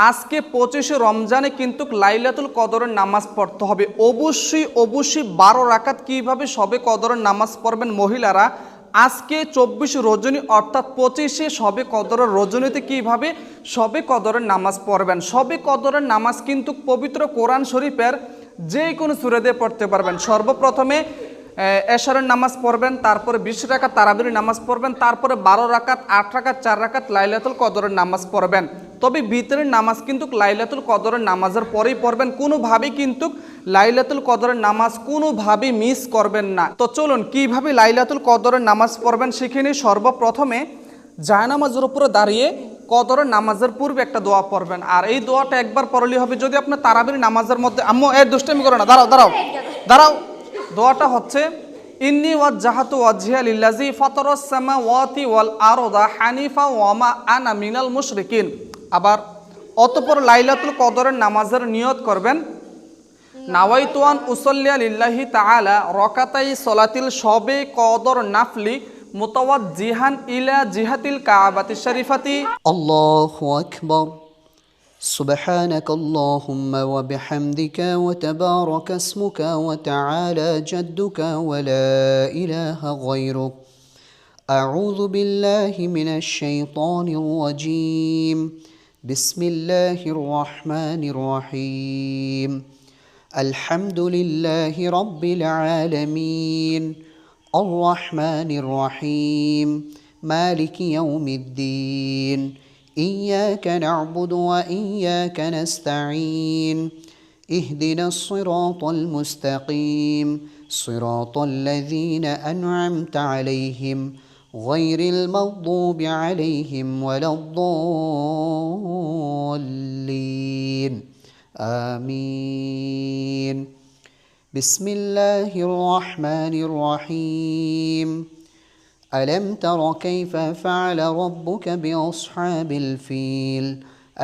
আজকে 25শে রমজানে কিন্তু লাইলাতুল কদরের নামাজ পড়তে হবে। অবশ্যই 12 রাকাত কিভাবে শবে কদরের নামাজ পড়বেন মহিলারা, আজকে 24 রজনী অর্থাৎ 25শে শবে কদরের রজনীতে কিভাবে শবে কদরের নামাজ পড়বেন। শবে কদরের নামাজ কিন্তু পবিত্র কোরআন শরীফের যে কোনো সূরা দিয়ে পড়তে পারবেন। সর্বপ্রথমে এশারের নামাজ পড়বেন, তারপরে 20 রাকাত তারাবির নামাজ পড়বেন, তারপরে 12 রাকাত, 8 রাকাত, 4 রাকাত লাইলাতুল কদরের নামাজ পড়বেন। তবে ভিতরের নামাজ কিন্তু লাইলাতুল কদরের নামাজের পরেই পড়বেন। কোনোভাবেই কিন্তু লাইলাতুল কদরের নামাজ কোনোভাবেই মিস করবেন না। তো চলুন কিভাবে লাইলাতুল কদরের নামাজ পড়বেন সেখানে সর্বপ্রথমে জায়নামাজের উপরে দাঁড়িয়ে কদরের নামাজের পূর্বে একটা দোয়া পড়বেন। আর এই দোয়াটা একবার পড়লেই হবে। যদি আপনার তারাবির নামাজের মধ্যে আম্মু এর দুষ্টামি করো না, দাঁড়াও দাঁড়াও দাঁড়াও। দোয়াটা হচ্ছে ইন্নী ওয়াজ্জাহাতু ওয়াজহিয়া লিল্লাযী ফাতারাস সামাওয়াতি ওয়াল আরদা হানিফা ওয়া মা আনা মিনাল মুশরিকিন। আবার অতঃপর লাইলাতুল কদরের নামাজের নিয়ত করবেন। নাওয়াইতু আন উসাল্লিয়া লিল্লাহি তাআলা রাকাতাই সলাতিল শবে কদর নাফলি মুতাওয়াজ্জিহান ইলা জিহাতিল কাবাতি শরীফাতি। আল্লাহু আকবার। سبحانك اللهم وبحمدك وتبارك اسمك وتعالى جدك ولا إله غيرك. أعوذ بالله من الشيطان الرجيم. بسم الله الرحمن الرحيم. الحمد لله رب العالمين الرحمن الرحيم مالك يوم الدين. إياك نعبد وإياك نستعين. اهدنا الصراط المستقيم صراط الذين أنعمت عليهم غير المغضوب عليهم ولا الضالين. آمين. بسم الله الرحمن الرحيم. ألم تر كيف فعل ربك بأصحاب الفيل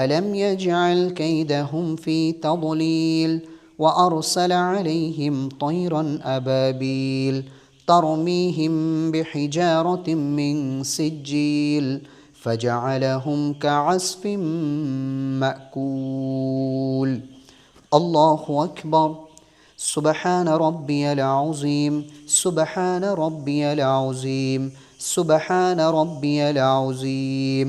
ألم يجعل كيدهم في تضليل وأرسل عليهم طيرا أبابيل ترميهم بحجارة من سجيل فجعلهم كعصف مأكول. الله أكبر. سبحان ربي العظيم سبحان ربي العظيم سبحان ربي العظيم.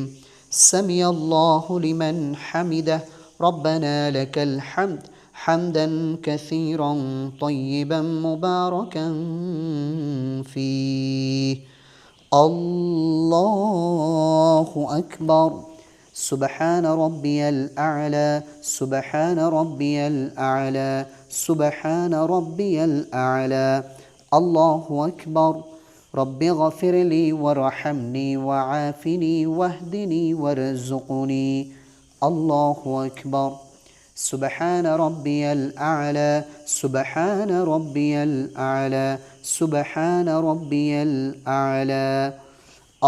سمع الله لمن حمده ربنا لك الحمد حمدا كثيرا طيبا مباركا فيه. الله أكبر. سبحان ربي الأعلى سبحان ربي الأعلى سبحان ربي الأعلى. الله أكبر. رب اغفر لي وارحمني وعافني واهدني وارزقني. الله أكبر. سبحان ربي الأعلى سبحان ربي الأعلى سبحان ربي الأعلى.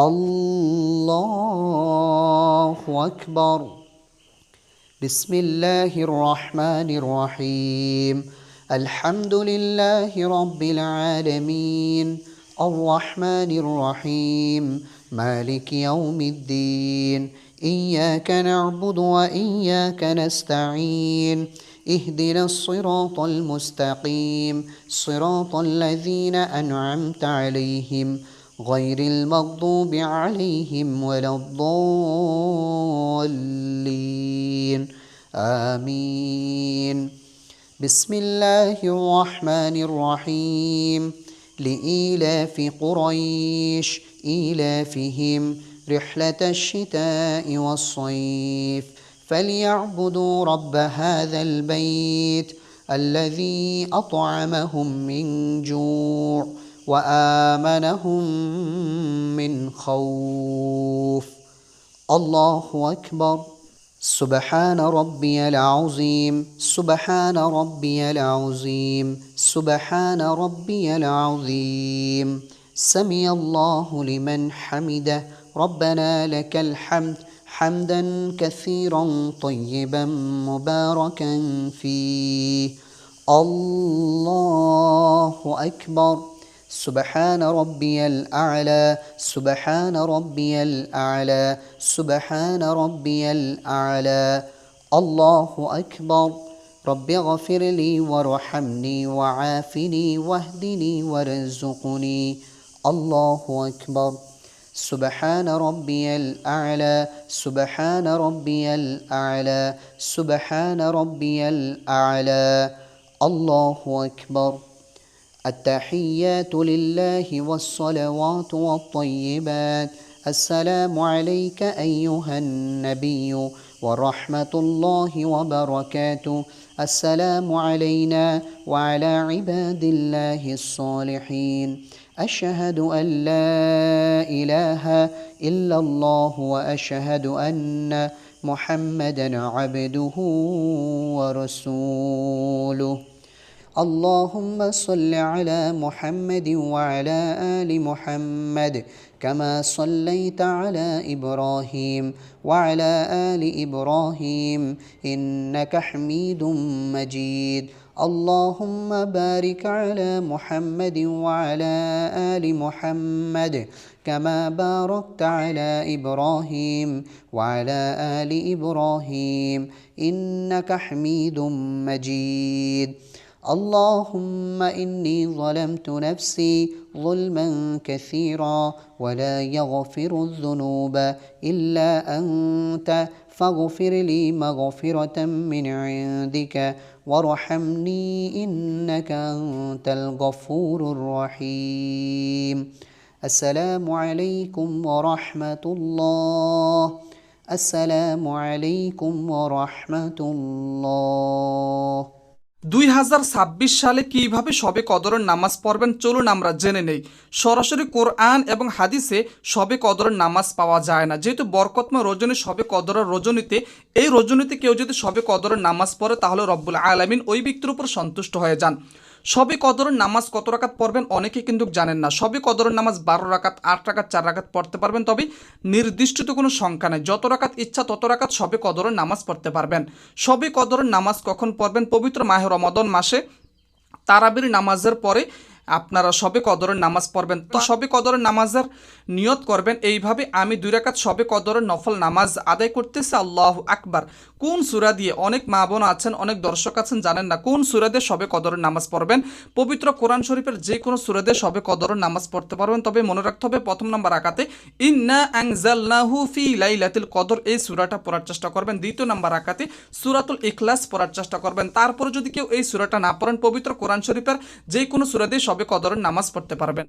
الله أكبر. بسم الله الرحمن الرحيم. الحمد لله رب العالمين الرحمن الرحيم مالك يوم الدين. إياك نعبد وإياك نستعين. اهدنا الصراط المستقيم صراط الذين أنعمت عليهم غير المغضوب عليهم ولا الضالين. آمين. بسم الله الرحمن الرحيم. لإيلاف قريش إيلافهم رحلة الشتاء والصيف فليعبدوا رب هذا البيت الذي أطعمهم من جوع وآمنهم من خوف. الله أكبر. سبحان ربي العظيم سبحان ربي العظيم سبحان ربي العظيم. سمع الله لمن حمده ربنا لك الحمد حمدا كثيرا طيبا مباركا فيه. الله أكبر. سبحان ربي الأعلى سبحان ربي الأعلى سبحان ربي الأعلى. الله أكبر رب اغفر لي وارحمني وعافني واهدني وارزقني الله أكبر سبحان ربي الأعلى سبحان ربي الأعلى سبحان ربي الأعلى الله أكبر التحيات لله والصلوات والطيبات السلام عليك أيها النبي ورحمة الله وبركاته السلام علينا وعلى عباد الله الصالحين أشهد أن لا إله إلا الله وأشهد أن محمدا عبده ورسوله اللهم صل على محمد وعلى آل محمد كما صليت على إبراهيم وعلى آل إبراهيم إنك حميد مجيد اللهم بارك على محمد وعلى آل محمد كما باركت على إبراهيم وعلى آل إبراهيم إنك حميد مجيد اللهم إني ظلمت نفسي ظلما كثيرا ولا يغفر الذنوب إلا أنت فاغفر لي مغفرة من عندك وارحمني إنك أنت الغفور الرحيم السلام عليكم ورحمة الله السلام عليكم ورحمة الله 2026 সালে কিভাবে শবে কদরের নামাজ পড়বেন চলুন আমরা জেনে নেই। সরাসরি কোরআন এবং হাদিসে শবে কদরের নামাজ পাওয়া যায় না, যেহেতু বরকতময় রজনী শবে কদরের রজনীতে এই রজনীতে কেউ যদি শবে কদরের নামাজ পড়ে তাহলে রব্বুল আলামিন ওই ব্যক্তির উপর সন্তুষ্ট হয়ে যান। শবে কদরের নামাজ কত রাকাত পড়বেন অনেকে কিন্তু জানেন না। শবে কদরের নামাজ 12 রাকাত, 8 রাকাত, 4 রাকাত পড়তে পারবেন, তবে নির্দিষ্ট তো কোনো সংখ্যা নেই, যত রাকাত ইচ্ছা তত রাকাত শবে কদরের নামাজ পড়তে পারবেন। শবে কদরের নামাজ কখন পড়বেন? পবিত্র মাহে রমাদান মাসে তারাবির নামাজের পরে আপনারা শবে কদরের নামাজ পড়বেন। তো শবে কদরের নামাজের নিয়ত করবেন এইভাবে, আমি 2 রাকাত শবে কদরের নফল নামাজ আদায় করতেছি, আল্লাহু আকবার। কোন সূরা দিয়ে? অনেক মা বোন আছেন, অনেক দর্শক আছেন জানেন না কোন সূরা দিয়ে শবে কদরের নামাজ পড়বেন। পবিত্র কোরআন শরীফের যে কোনো সূরা দিয়ে শবে কদরের নামাজ পড়তে পারবেন, তবে মনে রাখতে হবে প্রথম নাম্বার রাকাতে ইন্না আনজালনাহু ফি লাইলাতুল কদর এই সূরাটা পড়ার চেষ্টা করবেন। দ্বিতীয় নাম্বার রাকাতে সূরাতুল ইখলাস পড়ার চেষ্টা করবেন। তারপরে যদি কেউ এই সূরাটা না পড়েন, পবিত্র কোরআন শরীফের যে কোনো সূরা দিয়ে শবে কদরের নামাজ পড়তে পারবেন।